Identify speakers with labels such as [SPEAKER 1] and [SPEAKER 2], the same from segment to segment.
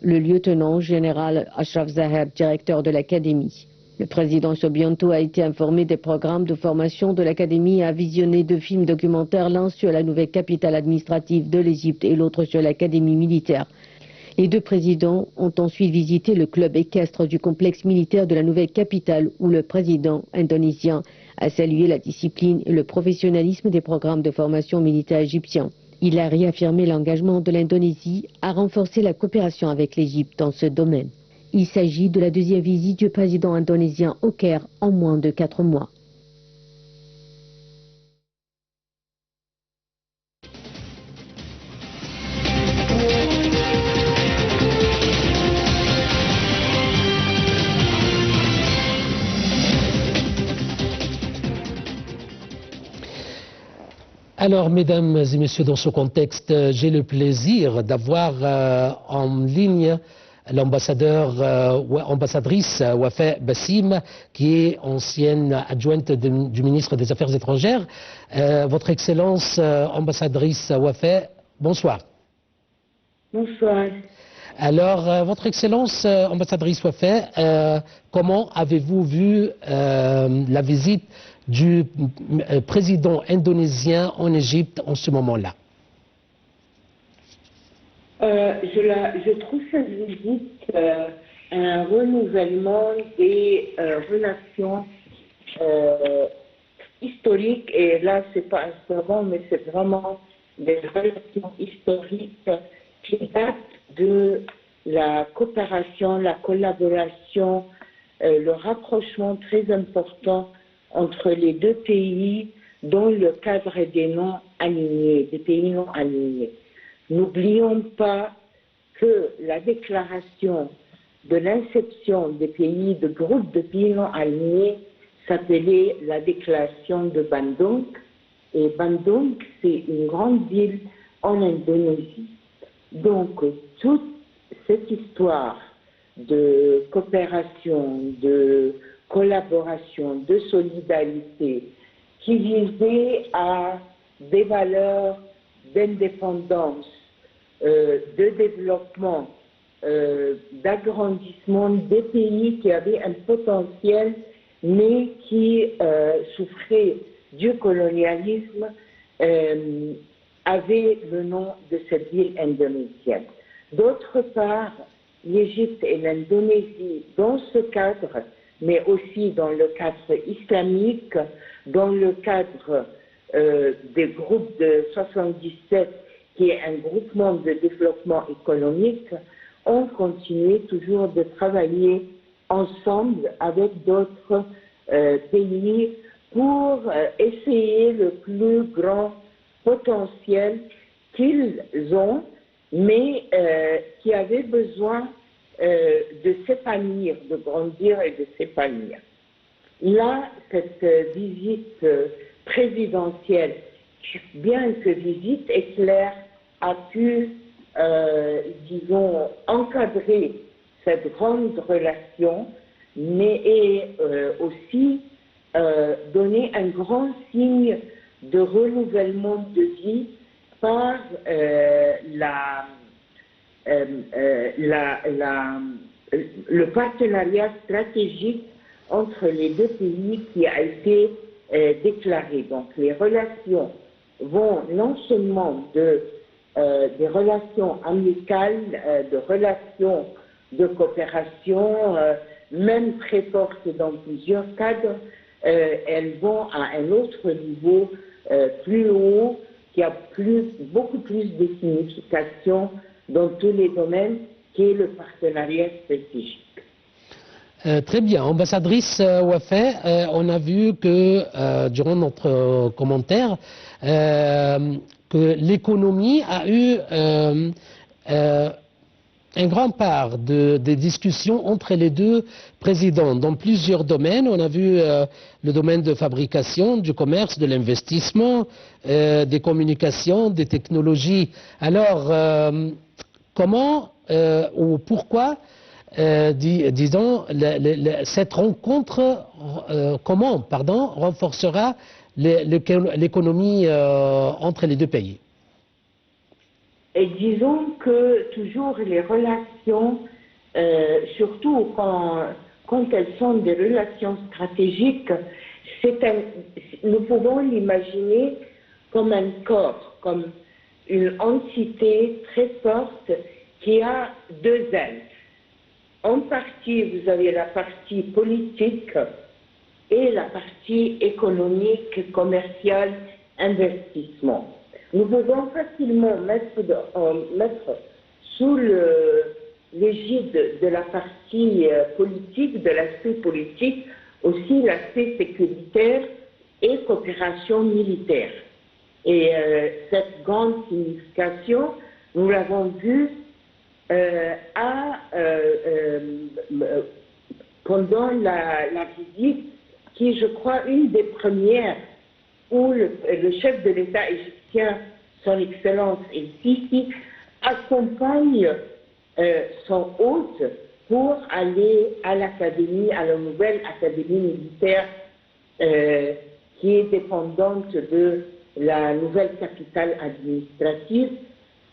[SPEAKER 1] le lieutenant général Ashraf Zaheb, directeur de l'Académie. Le président Sobianto a été informé des programmes de formation de l'Académie et a visionné 2 films documentaires, l'un sur la nouvelle capitale administrative de l'Égypte et l'autre sur l'Académie militaire. Les 2 présidents ont ensuite visité le club équestre du complexe militaire de la nouvelle capitale où le président indonésien a salué la discipline et le professionnalisme des programmes de formation militaire égyptiens. Il a réaffirmé l'engagement de l'Indonésie à renforcer la coopération avec l'Égypte dans ce domaine. Il s'agit de la 2e visite du président indonésien au Caire en moins de 4 mois.
[SPEAKER 2] Alors, mesdames et messieurs, dans ce contexte, j'ai le plaisir d'avoir en ligne l'ambassadrice Wafé Bassim, qui est ancienne adjointe du ministre des Affaires étrangères. Votre Excellence, ambassadrice Wafé, bonsoir.
[SPEAKER 3] Bonsoir.
[SPEAKER 2] Alors, Votre Excellence, ambassadrice Wafé, comment avez-vous vu la visite du président indonésien en Égypte en ce moment-là?
[SPEAKER 3] Je trouve cette visite un renouvellement des relations historiques, et là c'est pas un slogan, mais c'est vraiment des relations historiques qui datent de la coopération, la collaboration, le rapprochement très important entre les 2 pays dans le cadre des pays non alignés. N'oublions pas que la déclaration de l'inception des pays, de groupes de pays non alignés, s'appelait la déclaration de Bandung. Et Bandung, c'est une grande ville en Indonésie. Donc, toute cette histoire de coopération, de collaboration, de solidarité, qui visait à des valeurs d'indépendance, de développement, d'agrandissement des pays qui avaient un potentiel, mais qui souffraient du colonialisme, avait le nom de cette ville indonésienne. D'autre part, l'Égypte et l'Indonésie, dans ce cadre, mais aussi dans le cadre islamique, dans le cadre des groupes de 77, qui est un groupement de développement économique, ont continué toujours de travailler ensemble avec d'autres pays pour essayer le plus grand potentiel qu'ils ont, mais qui avaient besoin de s'épanouir, de grandir et de s'épanouir. Là, cette visite présidentielle, bien que visite éclair, a pu, disons, encadrer cette grande relation, mais aussi donner un grand signe de renouvellement de vie par le partenariat stratégique entre les 2 pays qui a été déclaré. Donc les relations vont non seulement des relations amicales, de relations de coopération, même très fortes dans plusieurs cadres, elles vont à un autre niveau plus haut, qui a beaucoup plus de signification dans tous les domaines, qui est le partenariat stratégique.
[SPEAKER 2] Très bien. Ambassadrice Wafé, on a vu que durant notre commentaire, que l'économie a eu un grand part des discussions entre les 2 présidents dans plusieurs domaines. On a vu le domaine de fabrication, du commerce, de l'investissement, des communications, des technologies. Alors, comment ou pourquoi, disons, cette rencontre, renforcera l'économie entre les 2 pays?
[SPEAKER 3] Et disons que toujours les relations, surtout quand elles sont des relations stratégiques, nous pouvons l'imaginer comme un corps, comme une entité très forte qui a deux ailes. En partie, vous avez la partie politique et la partie économique, commerciale, investissement. Nous pouvons facilement mettre sous l'égide de la partie politique, de l'aspect politique, aussi l'aspect sécuritaire et coopération militaire. Et cette grande signification, nous l'avons vue pendant la visite, qui, je crois, une des premières où le chef de l'État égyptien, son Excellence El-Sisi, accompagne son hôte pour aller à l'académie, à la nouvelle académie militaire qui est dépendante de la nouvelle capitale administrative,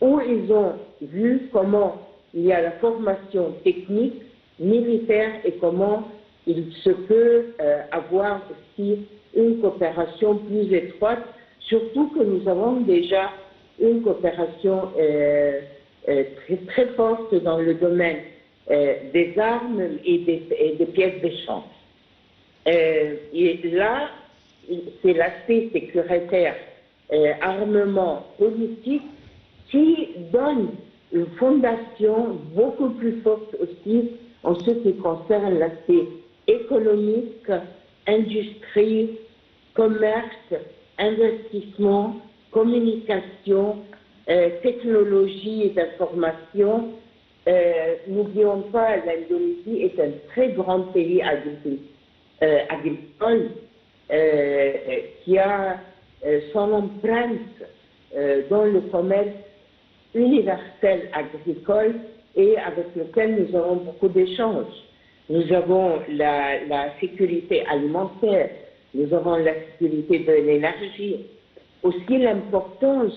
[SPEAKER 3] où ils ont vu comment il y a la formation technique, militaire, et comment il se peut avoir aussi une coopération plus étroite, surtout que nous avons déjà une coopération très forte dans le domaine des armes et des pièces d'échange. Et là, c'est l'aspect sécuritaire, armement, politique, qui donne une fondation beaucoup plus forte aussi en ce qui concerne l'aspect économique, industrie, commerce, investissement, communication, technologie et d'information. N'oublions pas, l'Indonésie est un très grand pays agricole qui a son empreinte dans le commerce universel agricole et avec lequel nous avons beaucoup d'échanges. Nous avons la sécurité alimentaire, nous avons la sécurité de l'énergie, aussi l'importance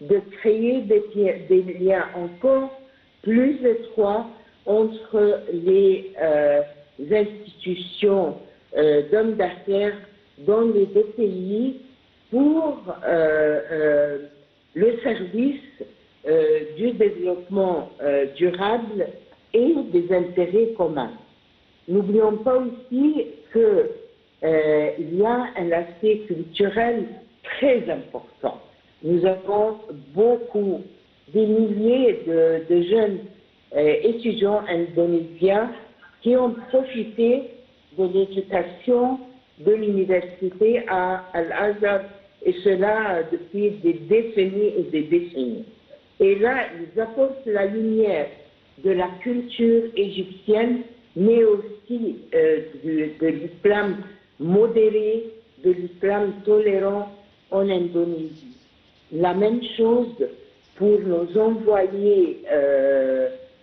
[SPEAKER 3] de créer des liens encore plus étroits entre les institutions d'hommes d'affaires dans les deux pays pour le service du développement durable et des intérêts communs. N'oublions pas aussi qu'il y a un aspect culturel très important. Nous avons des milliers de jeunes étudiants indonésiens qui ont profité de l'éducation de l'université à Al-Azhar, et cela depuis des décennies et des décennies. Et là, ils apportent la lumière de la culture égyptienne, mais aussi de l'islam modéré, de l'islam tolérant en Indonésie. La même chose pour nos envoyés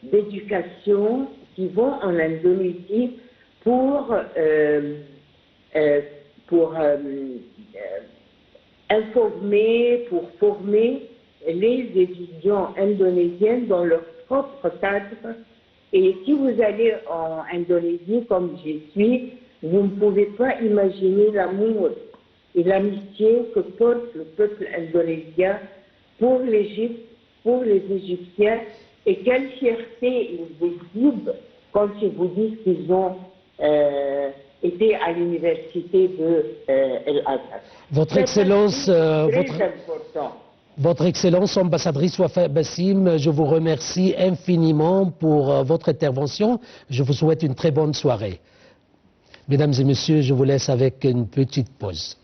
[SPEAKER 3] d'éducation qui vont en Indonésie pour informer, pour former les étudiants indonésiens dans leur propre cadre. Et si vous allez en Indonésie, comme j'y suis, vous ne pouvez pas imaginer l'amour et l'amitié que porte le peuple indonésien pour l'Égypte, pour les Égyptiens, et quelle fierté ils exhibent quand ils vous disent qu'ils ont été à l'université de El-Azhar.
[SPEAKER 2] Votre Excellence,
[SPEAKER 3] très important.
[SPEAKER 2] Votre Excellence, ambassadrice Wafa Bassim, je vous remercie infiniment pour votre intervention. Je vous souhaite une très bonne soirée. Mesdames et messieurs, je vous laisse avec une petite pause.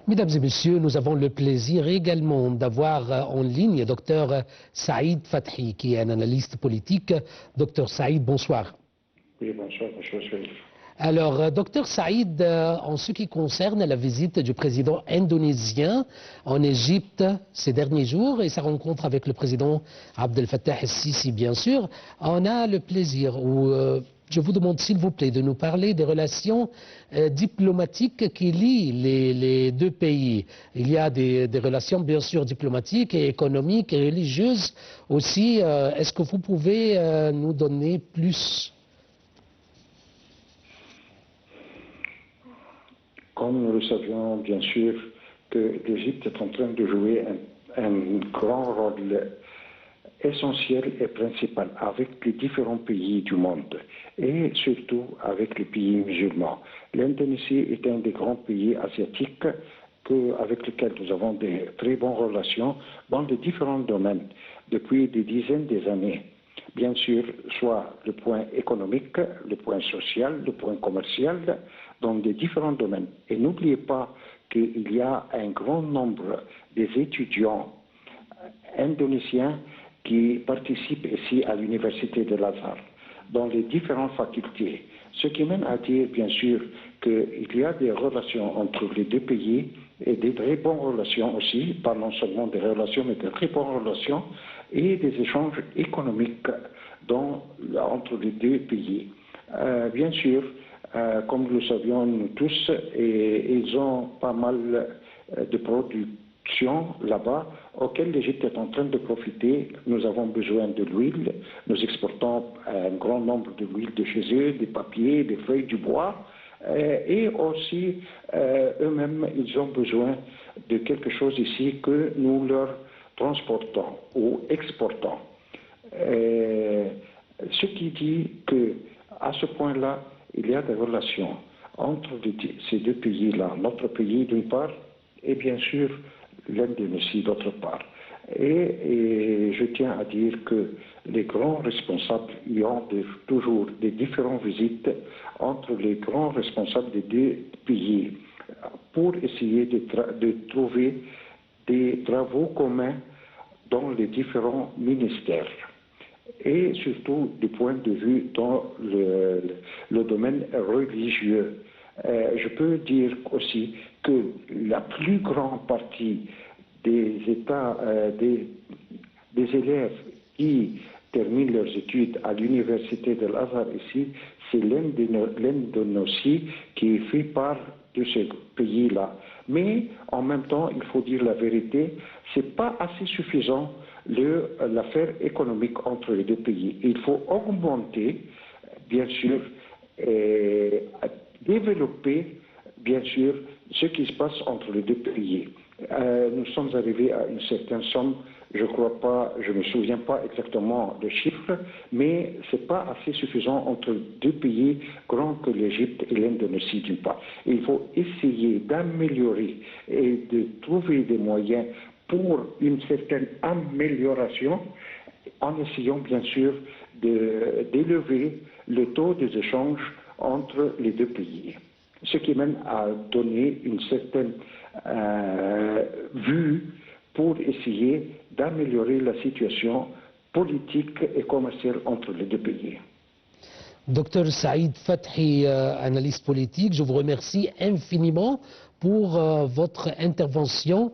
[SPEAKER 2] Mesdames et messieurs, nous avons le plaisir également d'avoir en ligne Dr Saïd Fathi, qui est un analyste politique. Dr Saïd, bonsoir.
[SPEAKER 4] Oui, bonsoir, monsieur Chérif.
[SPEAKER 2] Alors, docteur Saïd, en ce qui concerne la visite du président indonésien en Égypte ces derniers jours et sa rencontre avec le président Abdel Fattah el-Sisi, bien sûr, on a le plaisir, je vous demande s'il vous plaît de nous parler des relations diplomatiques qui lient les deux pays. Il y a des relations bien sûr diplomatiques et économiques et religieuses aussi. Est-ce que vous pouvez nous donner plus?
[SPEAKER 4] Comme nous le savions, bien sûr, que l'Égypte est en train de jouer un grand rôle essentiel et principal avec les différents pays du monde et surtout avec les pays musulmans. L'Indonésie est un des grands pays asiatiques avec lesquels nous avons de très bonnes relations dans de différents domaines depuis des dizaines d'années. Bien sûr, soit le point économique, le point social, le point commercial, dans des différents domaines. Et n'oubliez pas qu'il y a un grand nombre des étudiants indonésiens qui participent ici à l'université de Al-Azhar, dans les différentes facultés. Ce qui mène à dire, bien sûr, qu'il y a des relations entre les deux pays et des très bonnes relations aussi, pas non seulement des relations, mais de très bonnes relations et des échanges économiques entre les deux pays. Bien sûr, comme nous le savions nous tous, ils ont pas mal de production là-bas auquel l'Égypte est en train de profiter. Nous avons besoin de l'huile, nous exportons un grand nombre de l'huile de chez eux, des papiers, des feuilles, du bois, et aussi eux-mêmes ils ont besoin de quelque chose ici que nous leur transportons ou exportons. Ce qui dit qu'à ce point-là, il y a des relations entre ces deux pays-là, notre pays d'une part, et bien sûr l'Indonésie d'autre part. Et je tiens à dire que les grands responsables y ont toujours des différentes visites entre les grands responsables des deux pays pour essayer de trouver des travaux communs dans les différents ministères. Et surtout du point de vue dans le domaine religieux. Je peux dire aussi que la plus grande partie des élèves qui terminent leurs études à l'université de Al-Azhar ici, c'est l'Indonésie qui fait part de ce pays-là. Mais en même temps, il faut dire la vérité, c'est pas assez suffisant l'affaire économique entre les deux pays. Il faut augmenter, bien sûr, et développer, bien sûr, ce qui se passe entre les deux pays. Nous sommes arrivés à une certaine somme, je crois pas, je ne me souviens pas exactement le chiffre, mais c'est pas assez suffisant entre deux pays grands que l'Égypte et l'Indonésie d'une part. Il faut essayer d'améliorer et de trouver des moyens pour une certaine amélioration, en essayant bien sûr d'élever le taux des échanges entre les deux pays. Ce qui mène à donner une certaine vue pour essayer d'améliorer la situation politique et commerciale entre les deux pays.
[SPEAKER 2] Docteur Saïd Fathi, analyste politique, je vous remercie infiniment pour votre intervention.